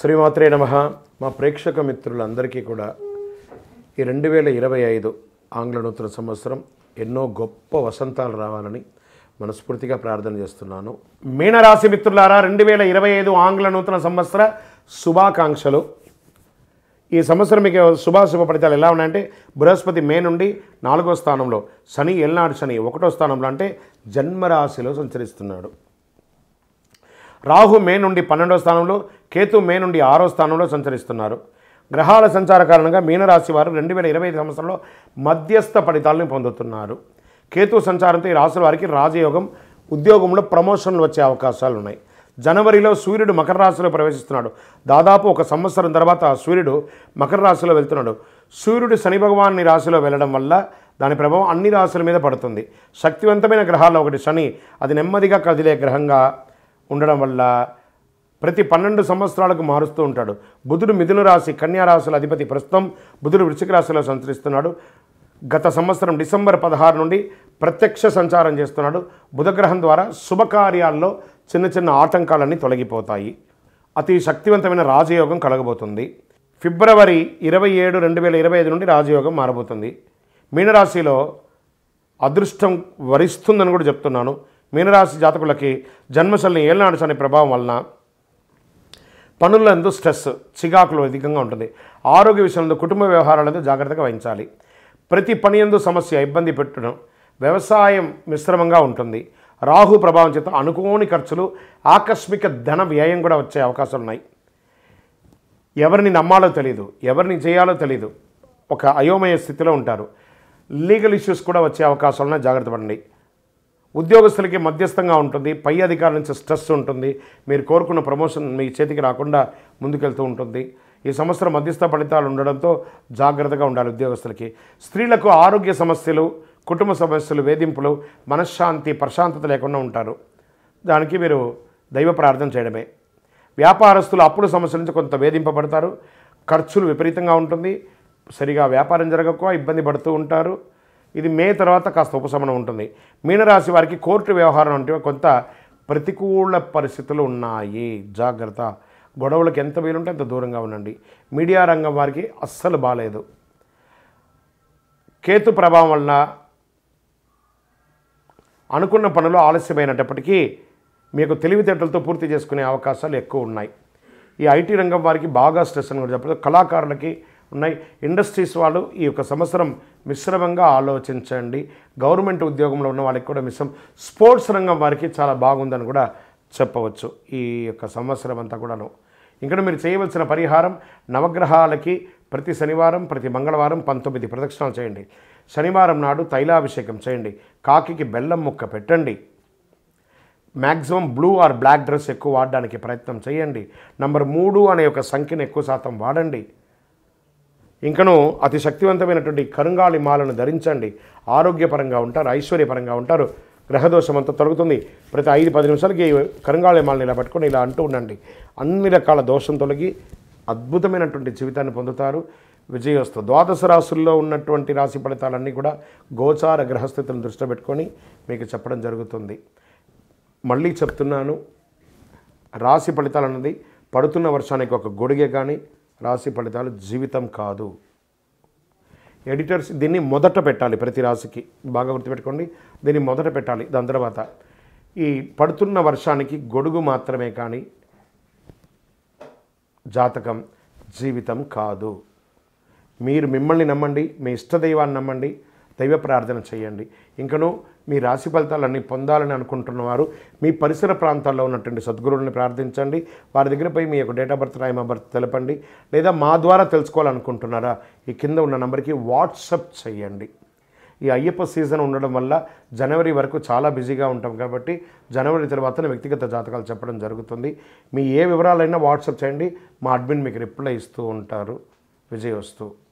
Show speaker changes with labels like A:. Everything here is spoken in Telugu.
A: శ్రీమాత్రే నమః. మా ప్రేక్షక మిత్రులందరికీ కూడా ఈ 2025 ఆంగ్ల నూతన సంవత్సరం ఎన్నో గొప్ప వసంతాలు రావాలని మనస్ఫూర్తిగా ప్రార్థన చేస్తున్నాను. మీనరాశి మిత్రులారా, 2025 ఆంగ్ల నూతన సంవత్సర శుభాకాంక్షలు. ఈ సంవత్సరం మీకు శుభాశుభ ఫలితాలు ఎలా ఉన్నాయంటే, బృహస్పతి మే నుండి 4వ స్థానంలో, శని ఏళ్ళనాడు శని 1వ స్థానంలో అంటే జన్మరాశిలో సంచరిస్తున్నాడు. రాహు మే నుండి 12వ స్థానంలో, కేతు మే నుండి 6వ స్థానంలో సంచరిస్తున్నారు. గ్రహాల సంచార కారణంగా మీనరాశి వారు 2025 సంవత్సరంలో మధ్యస్థ ఫలితాలను పొందుతున్నారు. కేతు సంచారంతో ఈ రాశుల వారికి రాజయోగం, ఉద్యోగంలో ప్రమోషన్లు వచ్చే అవకాశాలు ఉన్నాయి. జనవరిలో సూర్యుడు మకర రాశిలో ప్రవేశిస్తున్నాడు. దాదాపు ఒక సంవత్సరం తర్వాత సూర్యుడు మకర రాశిలో వెళ్తున్నాడు. సూర్యుడు శని భగవాన్ని రాశిలో వెళ్ళడం వల్ల దాని ప్రభావం అన్ని రాశుల మీద పడుతుంది. శక్తివంతమైన గ్రహాల్లో ఒకటి శని, అది నెమ్మదిగా కదిలే గ్రహంగా ఉండడం వల్ల ప్రతి 12 సంవత్సరాలకు మారుస్తూ ఉంటాడు. బుధుడు మిథున రాశి, కన్యా రాశుల అధిపతి. ప్రస్తుతం బుధుడు వృశ్చిక రాశిలో సంచరిస్తున్నాడు. గత సంవత్సరం డిసెంబర్ 16 నుండి ప్రత్యక్ష సంచారం చేస్తున్నాడు. బుధగ్రహం ద్వారా శుభకార్యాల్లో చిన్న చిన్న ఆటంకాలన్నీ తొలగిపోతాయి. అతి శక్తివంతమైన రాజయోగం కలగబోతుంది. ఫిబ్రవరి 27, 2025 నుండి రాజయోగం మారబోతుంది. మీనరాశిలో అదృష్టం వరిస్తుందని కూడా చెప్తున్నాను. మీనరాశి జాతకులకి జన్మశల్ని ఏళ్ళనాడు శని ప్రభావం వలన పనులందు స్ట్రెస్, చికాకులు అధికంగా ఉంటుంది. ఆరోగ్య విషయంలో, కుటుంబ వ్యవహారాలతో జాగ్రత్తగా వహించాలి. ప్రతి పని యందు సమస్య, ఇబ్బంది పెట్టడం. వ్యవసాయం మిశ్రమంగా ఉంటుంది. రాహు ప్రభావం చేత అనుకోని ఖర్చులు, ఆకస్మిక ధన వ్యయం కూడా వచ్చే అవకాశాలు ఉన్నాయి. ఎవరిని నమ్మాలో తెలియదు, ఎవరిని చేయాలో తెలియదు, ఒక అయోమయ స్థితిలో ఉంటారు. లీగల్ ఇష్యూస్ కూడా వచ్చే అవకాశాలు ఉన్నాయి, జాగ్రత్త పడండి. ఉద్యోగస్తులకి మధ్యస్థంగా ఉంటుంది. పై అధికారుల నుంచి స్ట్రెస్ ఉంటుంది. మీరు కోరుకున్న ప్రమోషన్ మీ చేతికి రాకుండా ముందుకెళ్తూ ఉంటుంది. ఈ సంవత్సరం మధ్యస్థ ఫలితాలు ఉండడంతో జాగ్రత్తగా ఉండాలి ఉద్యోగస్తులకి. స్త్రీలకు ఆరోగ్య సమస్యలు, కుటుంబ సమస్యలు, వేధింపులు, మనశ్శాంతి, ప్రశాంతత లేకుండా ఉంటారు. దానికి మీరు దైవ ప్రార్థన చేయడమే. వ్యాపారస్తులు అప్పుడు సమస్యల నుంచి కొంత వేధింపబడతారు. ఖర్చులు విపరీతంగా ఉంటుంది. సరిగా వ్యాపారం జరగక ఇబ్బంది పడుతూ ఉంటారు. ఇది మే తర్వాత కాస్త ఉపశమనం ఉంటుంది. మీనరాశి వారికి కోర్టు వ్యవహారం అంటే కొంత ప్రతికూల పరిస్థితులు ఉన్నాయి, జాగ్రత్త. గొడవలకు ఎంత వీలుంటే అంత దూరంగా ఉండండి. మీడియా రంగం వారికి అస్సలు బాలేదు. కేతు ప్రభావం వలన అనుకున్న పనులు ఆలస్యమైనప్పటికీ మీకు తెలివితేటలతో పూర్తి చేసుకునే అవకాశాలు ఎక్కువ ఉన్నాయి. ఈ ఐటీ రంగం వారికి బాగా స్ట్రెస్ అని కూడా చెప్పలేదు. కళాకారులకి ఉన్నాయి. ఇండస్ట్రీస్ వాళ్ళు ఈ యొక్క సంవత్సరం మిశ్రమంగా ఆలోచించండి. గవర్నమెంట్ ఉద్యోగంలో ఉన్న వాళ్ళకి కూడా మిశ్రమం. స్పోర్ట్స్ రంగం వారికి చాలా బాగుందని కూడా చెప్పవచ్చు ఈ యొక్క సంవత్సరం అంతా కూడాను. ఇంకా మీరు చేయవలసిన పరిహారం, నవగ్రహాలకి ప్రతి శనివారం, ప్రతి మంగళవారం 19 ప్రదక్షిణాలు చేయండి. శనివారం నాడు తైలాభిషేకం చేయండి. కాకికి బెల్లం ముక్క పెట్టండి. Maximum blue or black dress ఎక్కువ వాడడానికి ప్రయత్నం చేయండి. నంబర్ 3 అనే ఒక సంఖ్యను ఎక్కువ శాతం వాడండి. ఇంకను అతి శక్తివంతమైనటువంటి కరుంగాళి మాలను ధరించండి. ఆరోగ్యపరంగా ఉంటారు, ఐశ్వర్యపరంగా ఉంటారు. గ్రహదోషం అంతా తొలగుతుంది. ప్రతి 5-10 నిమిషాలకి కరుంగాళి మాలను ఇలా పట్టుకొని ఇలా అంటూ ఉండండి. అన్ని రకాల దోషం తొలగి అద్భుతమైనటువంటి జీవితాన్ని పొందుతారు. విజయోస్తు. ద్వాదశ రాశుల్లో ఉన్నటువంటి రాశి ఫలితాలన్నీ కూడా గోచార గ్రహస్థితులను దృష్టిలో పెట్టుకొని మీకు చెప్పడం జరుగుతుంది. మళ్ళీ చెప్తున్నాను, రాశి ఫలితాలు అన్నది పడుతున్న వర్షానికి ఒక గొడుగే కానీ రాశి ఫలితాలు జీవితం కాదు. ఎడిటర్స్ దీన్ని మొదట పెట్టాలి. ప్రతి రాశికి బాగా గుర్తుపెట్టుకోండి, దీన్ని మొదట పెట్టాలి. దాని తర్వాత ఈ పడుతున్న వర్షానికి గొడుగు మాత్రమే కానీ జాతకం జీవితం కాదు. మీరు మిమ్మల్ని నమ్మండి, మీ ఇష్టదైవాన్ని నమ్మండి, దైవ ప్రార్థన చేయండి. ఇంకనూ మీ రాశి ఫలితాలన్నీ పొందాలని అనుకుంటున్నవారు మీ పరిసర ప్రాంతాల్లో ఉన్నటువంటి సద్గురువుని ప్రార్థించండి. వారి దగ్గర పోయి మీ యొక్క date of birth, time of birth తెలపండి. లేదా మా ద్వారా తెలుసుకోవాలనుకుంటున్నారా, ఈ కింద ఉన్న నెంబర్కి వాట్సప్ చేయండి. ఈ అయ్యప్ప సీజన్ ఉండడం వల్ల జనవరి వరకు చాలా బిజీగా ఉంటాం కాబట్టి జనవరి తర్వాత వ్యక్తిగత జాతకాలు చెప్పడం జరుగుతుంది. మీ ఏ వివరాలైనా వాట్సప్ చేయండి. మా అడ్మిన్ మీకు రిప్లై ఇస్తూ ఉంటారు. విజయోస్తు.